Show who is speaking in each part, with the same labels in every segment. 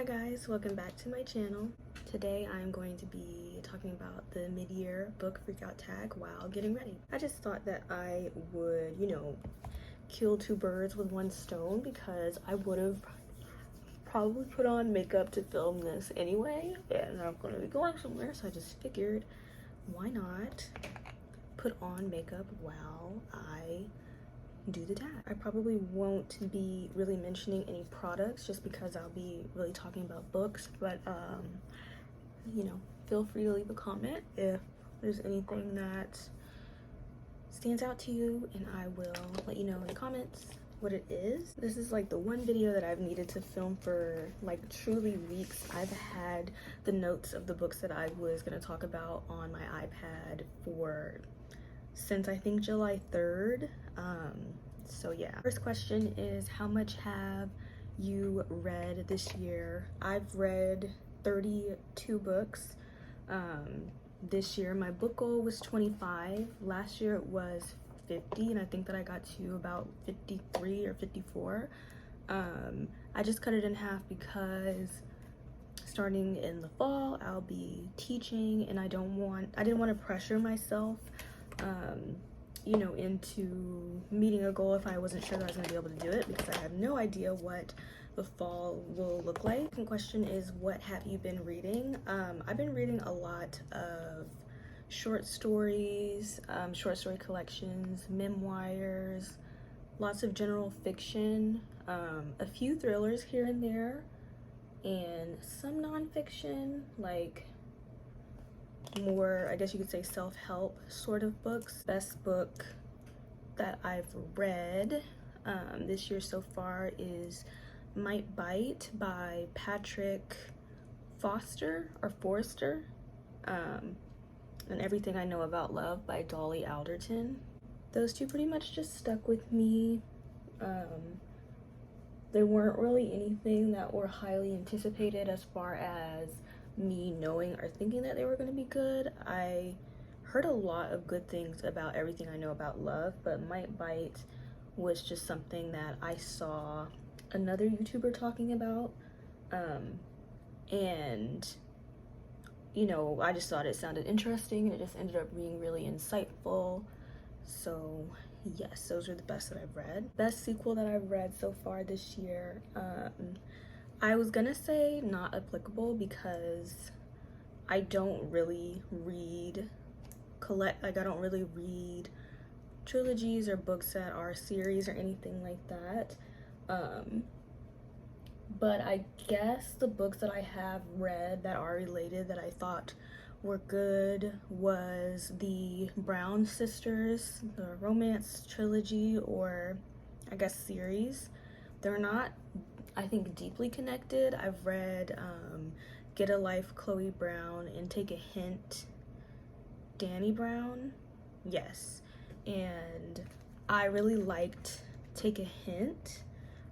Speaker 1: guys, welcome back to my channel. Today I'm going to be talking about the mid-year book freakout tag while getting ready. I just thought that I would, kill two birds with one stone because I would have probably put on makeup to film this anyway, and I'm going to be going somewhere, so I just figured why not put on makeup while I do the tag. I probably won't be really mentioning any products just because I'll be really talking about books, but feel free to leave a comment if there's anything that stands out to you, and I will let you know in the comments what it is. This is like the one video that I've needed to film for like truly weeks. I've had the notes of the books that I was going to talk about on my iPad since I think July 3rd. So yeah. First question is, how much have you read this year? I've read 32 books this year. My book goal was 25. Last year it was 50, and I think that I got to about 53 or 54. I just cut it in half because starting in the fall I'll be teaching, and I didn't want to pressure myself into meeting a goal if I wasn't sure that I was going to be able to do it, because I have no idea what the fall will look like. Second question is, what have you been reading? I've been reading a lot of short stories, short story collections, memoirs, lots of general fiction, a few thrillers here and there, and some nonfiction, like more, I guess you could say, self-help sort of books. Best book that I've read this year so far is Might Bite by Patrick Forster, and Everything I Know About Love by Dolly Alderton. Those two pretty much just stuck with me. They weren't really anything that were highly anticipated as far as me knowing or thinking that they were going to be good. I heard a lot of good things about Everything I Know About Love, but Might Bite was just something that I saw another YouTuber talking about, and I just thought it sounded interesting, and it just ended up being really insightful. So yes, those are the best that I've read. Best sequel that I've read so far this year, I was gonna say not applicable because I don't really read I don't really read trilogies or books that are series or anything like that. But I guess the books that I have read that are related that I thought were good was the Brown Sisters, the romance trilogy, or I guess series. They're not, I think, deeply connected. I've read Get a Life, Chloe Brown, and Take a Hint, Danny Brown. Yes, and I really liked Take a Hint.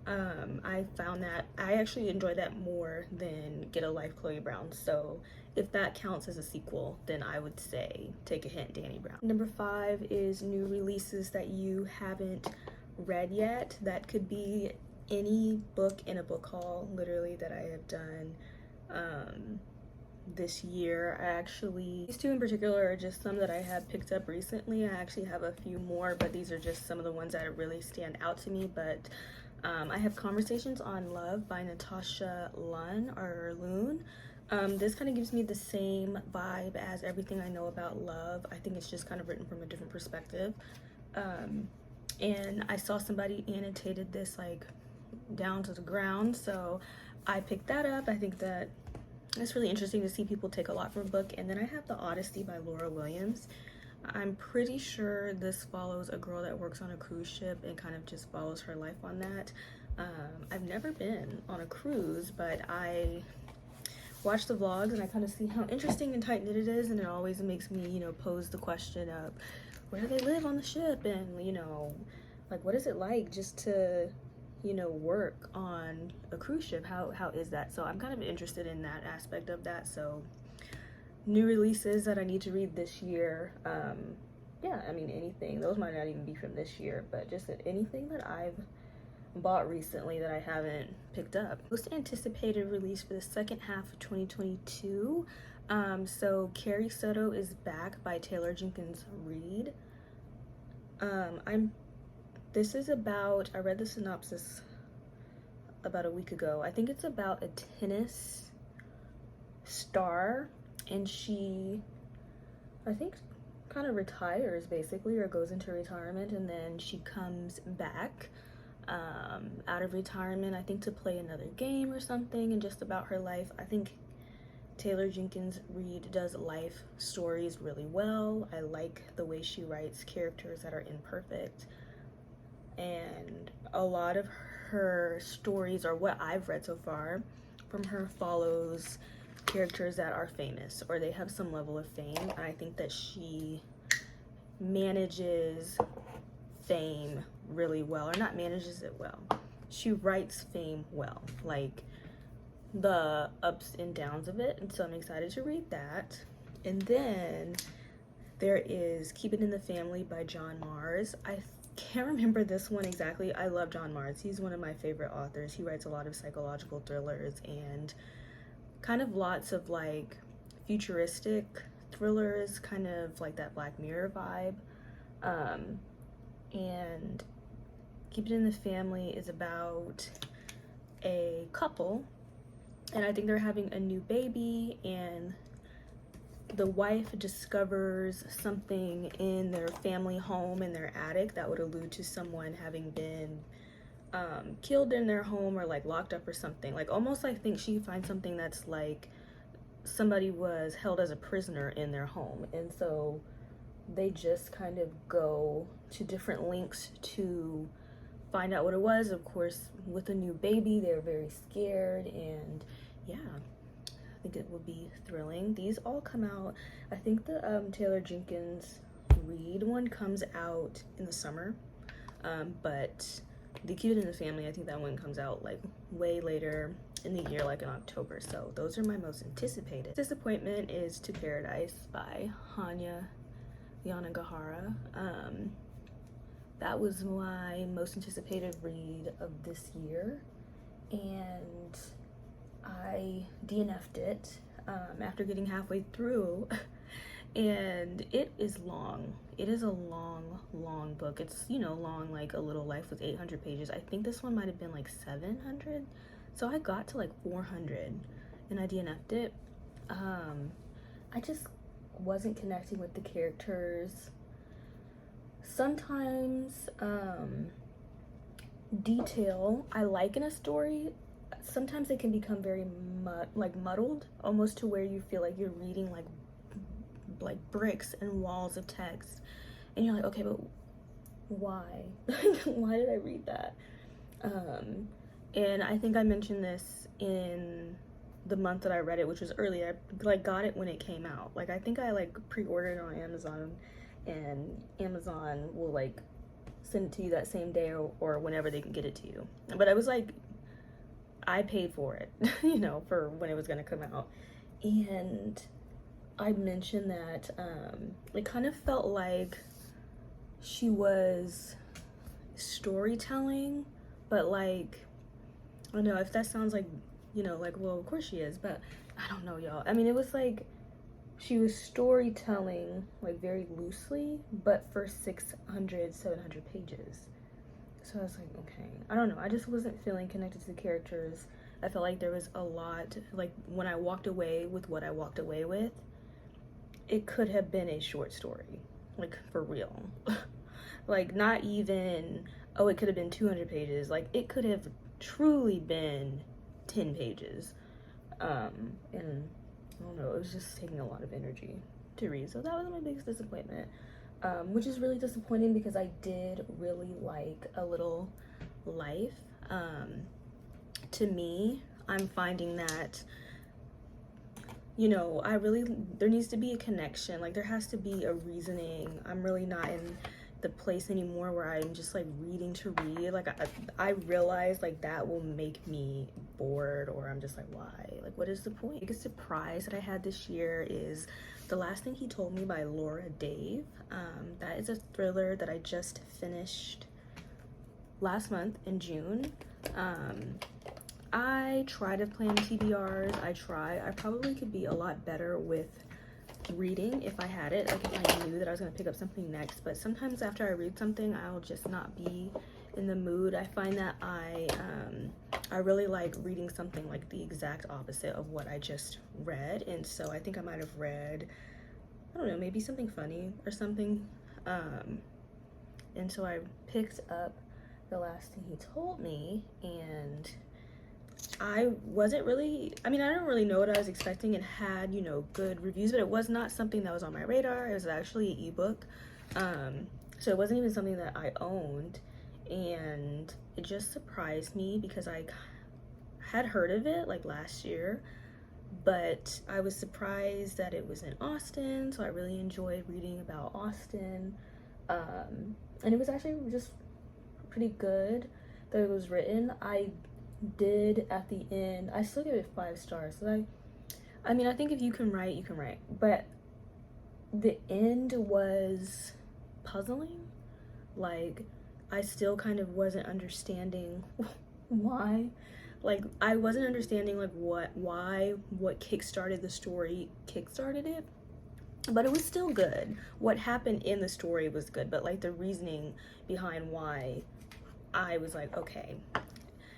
Speaker 1: I found that I actually enjoyed that more than Get a Life, Chloe Brown. So if that counts as a sequel, then I would say Take a Hint, Danny Brown. Number 5 is new releases that you haven't read yet. That could be any book in a book haul, literally, that I have done this year. These two in particular are just some that I have picked up recently. I actually have a few more, but these are just some of the ones that really stand out to me. But I have Conversations on Love by Natasha Loon. This kind of gives me the same vibe as Everything I Know About Love. I think it's just kind of written from a different perspective. And I saw somebody annotated this like down to the ground, so I picked that up. I think that it's really interesting to see people take a lot from a book. And then I have The Odyssey by Laura Williams. I'm pretty sure this follows a girl that works on a cruise ship and kind of just follows her life on that. I've never been on a cruise, but I watch the vlogs and I kind of see how interesting and tight-knit it is, and it always makes me, pose the question of where do they live on the ship, and like, what is it like just to work on a cruise ship? How is that? So I'm kind of interested in that aspect of that. So new releases that I need to read this year, yeah, I mean, anything. Those might not even be from this year, but just anything that I've bought recently that I haven't picked up. Most anticipated release for the second half of 2022. So Carrie Soto is Back by Taylor Jenkins Reid. This is about, I read the synopsis about a week ago. I think it's about a tennis star, and she, I think, kind of retires basically, or goes into retirement, and then she comes back out of retirement, I think, to play another game or something, and just about her life. I think Taylor Jenkins Reid does life stories really well. I like the way she writes characters that are imperfect, and a lot of her stories, or what I've read so far from her, follows characters that are famous or they have some level of fame, and I think that she manages fame really well, or not manages it well, she writes fame well, like the ups and downs of it, and so I'm excited to read that. And then there is Keep It in the Family by John Mars. I can't remember this one exactly. I love John Mars. He's one of my favorite authors. He writes a lot of psychological thrillers and kind of lots of like futuristic thrillers, kind of like that Black Mirror vibe. And Keep It in the Family is about a couple, and I think they're having a new baby, and the wife discovers something in their family home, in their attic, that would allude to someone having been killed in their home, or like locked up or something. Like almost, I think she finds something that's like somebody was held as a prisoner in their home, and so they just kind of go to different links to find out what it was. Of course, with a new baby, they're very scared, and yeah, I think it will be thrilling. These all come out, I think the Taylor Jenkins Reid one comes out in the summer, but the Keep It in the Family, I think that one comes out like way later in the year, like in October. So those are my most anticipated. Disappointment is To Paradise by Hanya Yanagihara. That was my most anticipated read of this year, and I DNF'd it after getting halfway through, and it is long. It is a long book. It's, you know, long like A Little Life was 800 pages. I think this one might have been like 700, so I got to like 400 and I DNF'd it. I just wasn't connecting with the characters. Sometimes detail I like in a story, sometimes it can become very muddled, almost to where you feel like you're reading like bricks and walls of text, and you're like, okay, but why? Why did I read that? And I think I mentioned this in the month that I read it, which was early. I like got it when it came out. Like I think I like pre-ordered it on Amazon, and Amazon will like send it to you that same day, or whenever they can get it to you. But I was like, I paid for it, you know, for when it was gonna come out. And I mentioned that it kind of felt like she was storytelling, but like, I don't know if that sounds like, you know, like, well, of course she is, but I don't know, y'all. I mean, it was like she was storytelling like very loosely, but for 600, 700 pages. So I was like, okay, I don't know. I just wasn't feeling connected to the characters. I felt like there was a lot, like when I walked away with what I walked away with, it could have been a short story, like for real. Like not even, oh, it could have been 200 pages. Like it could have truly been 10 pages. And I don't know, it was just taking a lot of energy to read. So that was my biggest disappointment, which is really disappointing because I did really like A Little Life. To me, I'm finding that, you know, there needs to be a connection. Like there has to be a reasoning. I'm really not in the place anymore where I'm just like reading to read. Like I realize like that will make me bored, or I'm just like, why? Like what is the point? The biggest surprise that I had this year is The Last Thing He Told Me by Laura Dave. That is a thriller that I just finished last month in June. I try to plan TBRs. I probably could be a lot better with reading if I had it, like if I knew that I was going to pick up something next. But sometimes after I read something, I'll just not be in the mood. I find that I really like reading something like the exact opposite of what I just read, and so I think I might have read, I don't know, maybe something funny or something, and so I picked up The Last Thing He Told Me, and I wasn't really, I don't really know what I was expecting. It had, you know, good reviews, but it was not something that was on my radar. It was actually an ebook, so it wasn't even something that I owned, and it just surprised me because I had heard of it like last year, but I was surprised that it was in Austin, so I really enjoyed reading about Austin, and it was actually just pretty good that it was written. I did at the end, I still give it 5 stars. So I mean, I think if you can write, you can write, but the end was puzzling. Like, I still kind of wasn't understanding why. Like, I wasn't understanding like what kickstarted the story kickstarted it, but it was still good. What happened in the story was good, but like the reasoning behind why, I was like, okay.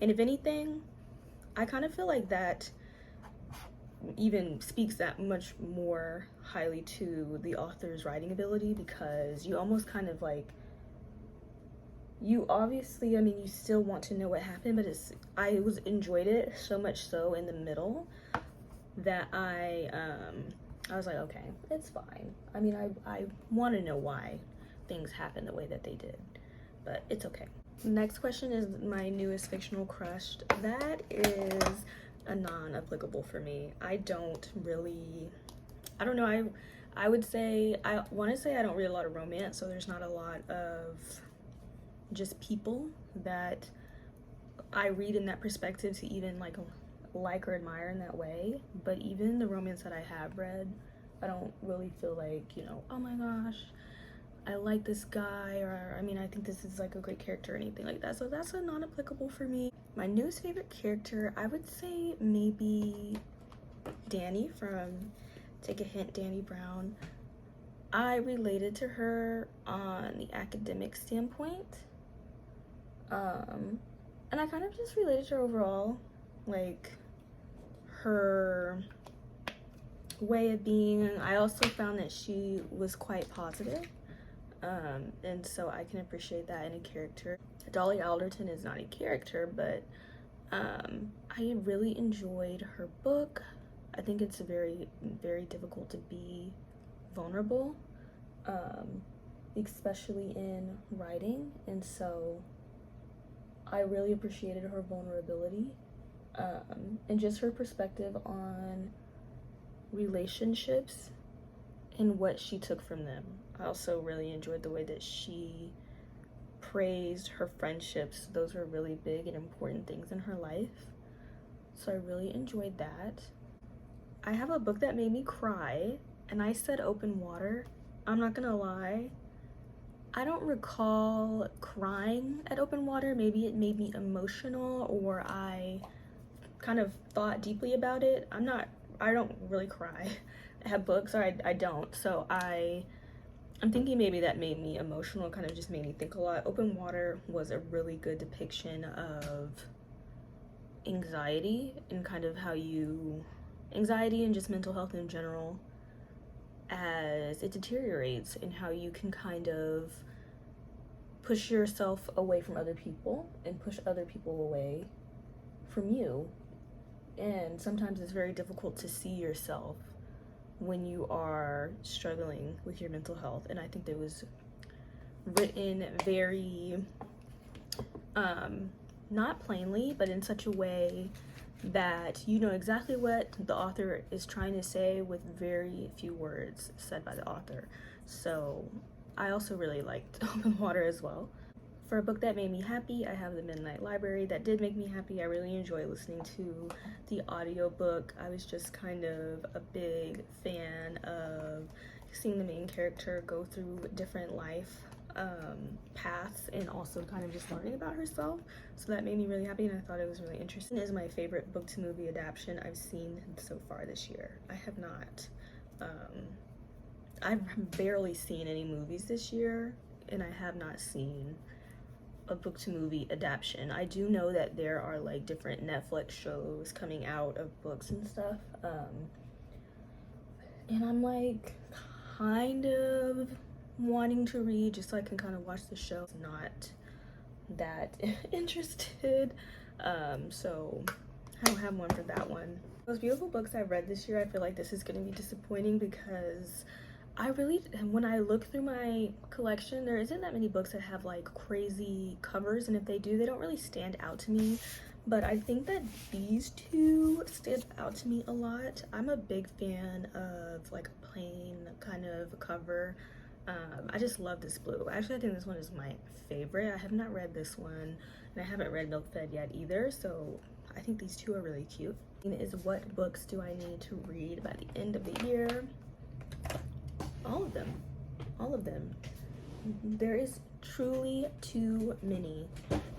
Speaker 1: And if anything, I kind of feel like that even speaks that much more highly to the author's writing ability, because you almost kind of like, you obviously, I mean, you still want to know what happened, but I enjoyed it so much so in the middle that I was like, okay, it's fine. I mean, I want to know why things happen the way that they did, but it's okay. Next question is my newest fictional crush. That is a non-applicable for me. I don't know, I would say, I want to say I don't read a lot of romance, so there's not a lot of just people that I read in that perspective to even like or admire in that way. But even the romance that I have read, I don't really feel like, you know, oh my gosh, I like this guy, or I mean, I think this is like a great character or anything like that. So that's a non-applicable for me. My newest favorite character, I would say maybe Danny from Take a Hint, Danny Brown. I related to her on the academic standpoint, and I kind of just related to her overall, like her way of being. I also found that she was quite positive, and so I can appreciate that in a character. Dolly Alderton is not a character, but I really enjoyed her book. I think it's very, very difficult to be vulnerable, especially in writing, and so I really appreciated her vulnerability, and just her perspective on relationships and what she took from them. I also really enjoyed the way that she praised her friendships. Those were really big and important things in her life, so I really enjoyed that. I have a book that made me cry, and I said Open Water. I'm not gonna lie, I don't recall crying at Open Water. Maybe it made me emotional, or I kind of thought deeply about it. I don't really cry at books, or I don't. So I'm thinking maybe that made me emotional, kind of just made me think a lot. Open Water was a really good depiction of anxiety and kind of how anxiety and just mental health in general as it deteriorates, and how you can kind of push yourself away from other people and push other people away from you. And sometimes it's very difficult to see yourself when you are struggling with your mental health. And I think that was written very, not plainly, but in such a way that you know exactly what the author is trying to say with very few words said by the author. So I also really liked Open Water as well. For a book that made me happy, I have The Midnight Library. That did make me happy. I really enjoy listening to the audiobook. I was just kind of a big fan of seeing the main character go through different life paths and also kind of just learning about herself. So that made me really happy, and I thought it was really interesting. It is my favorite book to movie adaptation I've seen so far this year. I have not. I've barely seen any movies this year, and I have not seen a book to movie adaptation. I do know that there are like different Netflix shows coming out of books and stuff. And I'm like kind of wanting to read just so I can kind of watch the show. Not that interested. So I don't have one for that one. Those beautiful books I've read this year, I feel like this is going to be disappointing because when I look through my collection, there isn't that many books that have like crazy covers, and if they do, they don't really stand out to me. But I think that these two stand out to me a lot. I'm a big fan of like a plain kind of cover. I just love this blue. Actually, I think this one is my favorite. I have not read this one, and I haven't read Milk Fed yet either, so I think these two are really cute. Is what books do I need to read by the end of the year? All of them. All of them. There is truly too many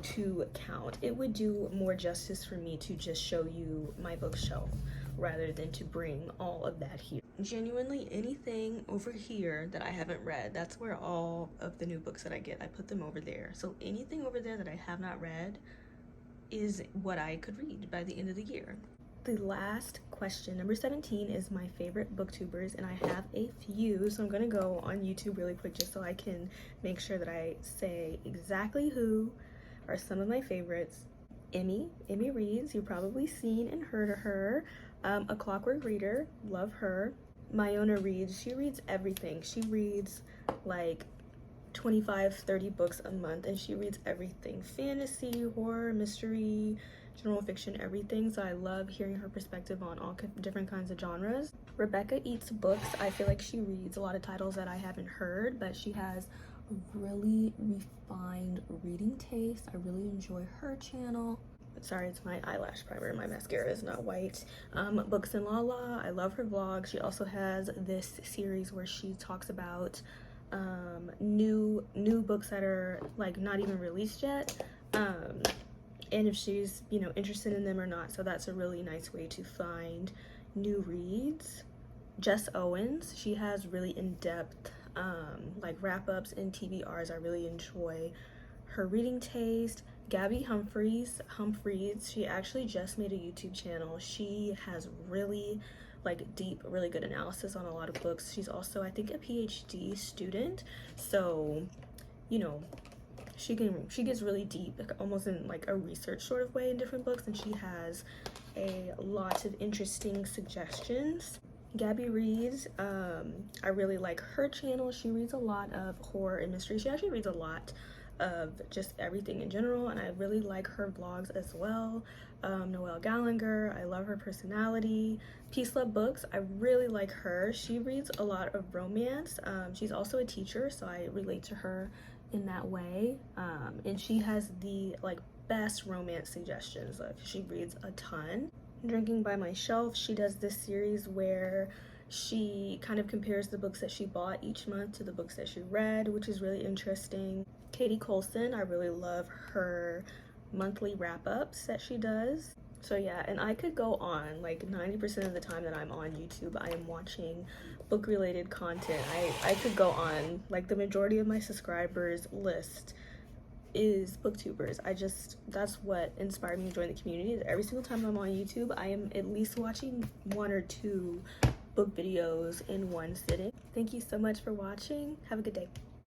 Speaker 1: to count. It would do more justice for me to just show you my bookshelf rather than to bring all of that here. Genuinely, anything over here that I haven't read, that's where all of the new books that I get, I put them over there. So anything over there that I have not read is what I could read by the end of the year. The last question, number 17, is my favorite booktubers, and I have a few, so I'm gonna go on YouTube really quick just so I can make sure that I say exactly who are some of my favorites. Emmy reads, you've probably seen and heard of her. A Clockwork Reader, love her. Myona reads, she reads everything. She reads like 25-30 books a month, and she reads everything: fantasy, horror, mystery, general fiction, everything. So I love hearing her perspective on all different kinds of genres. Rebecca Eats Books, I feel like she reads a lot of titles that I haven't heard, but she has a really refined reading taste. I really enjoy her channel. Sorry, it's my eyelash primer. My mascara is not white. Books and Lala, I love her vlog. She also has this series where she talks about new books that are like not even released yet, and if she's, you know, interested in them or not. So that's a really nice way to find new reads. Jess Owens, she has really in-depth like wrap-ups and TBRs. I really enjoy her reading taste. Gabby Humphreys, she actually just made a YouTube channel. She has really like deep, really good analysis on a lot of books. She's also, I think, a PhD student, so you know, she gets really deep, like almost in like a research sort of way in different books, and she has a lot of interesting suggestions. Gabby reads, I really like her channel. She reads a lot of horror and mystery. She actually reads a lot of just everything in general, and I really like her vlogs as well. Noelle Gallagher, I love her personality. Peace Love Books, I really like her. She reads a lot of romance. She's also a teacher, so I relate to her in that way, and she has the like best romance suggestions. Like, she reads a ton. Drinking by My Shelf, she does this series where she kind of compares the books that she bought each month to the books that she read, which is really interesting. Katie Colson, I really love her monthly wrap-ups that she does. So yeah, and I could go on, like 90% of the time that I'm on YouTube, I am watching book-related content. I could go on, like the majority of my subscribers list is booktubers. That's what inspired me to join the community. Is every single time I'm on YouTube, I am at least watching 1 or 2 book videos in one sitting. Thank you so much for watching. Have a good day.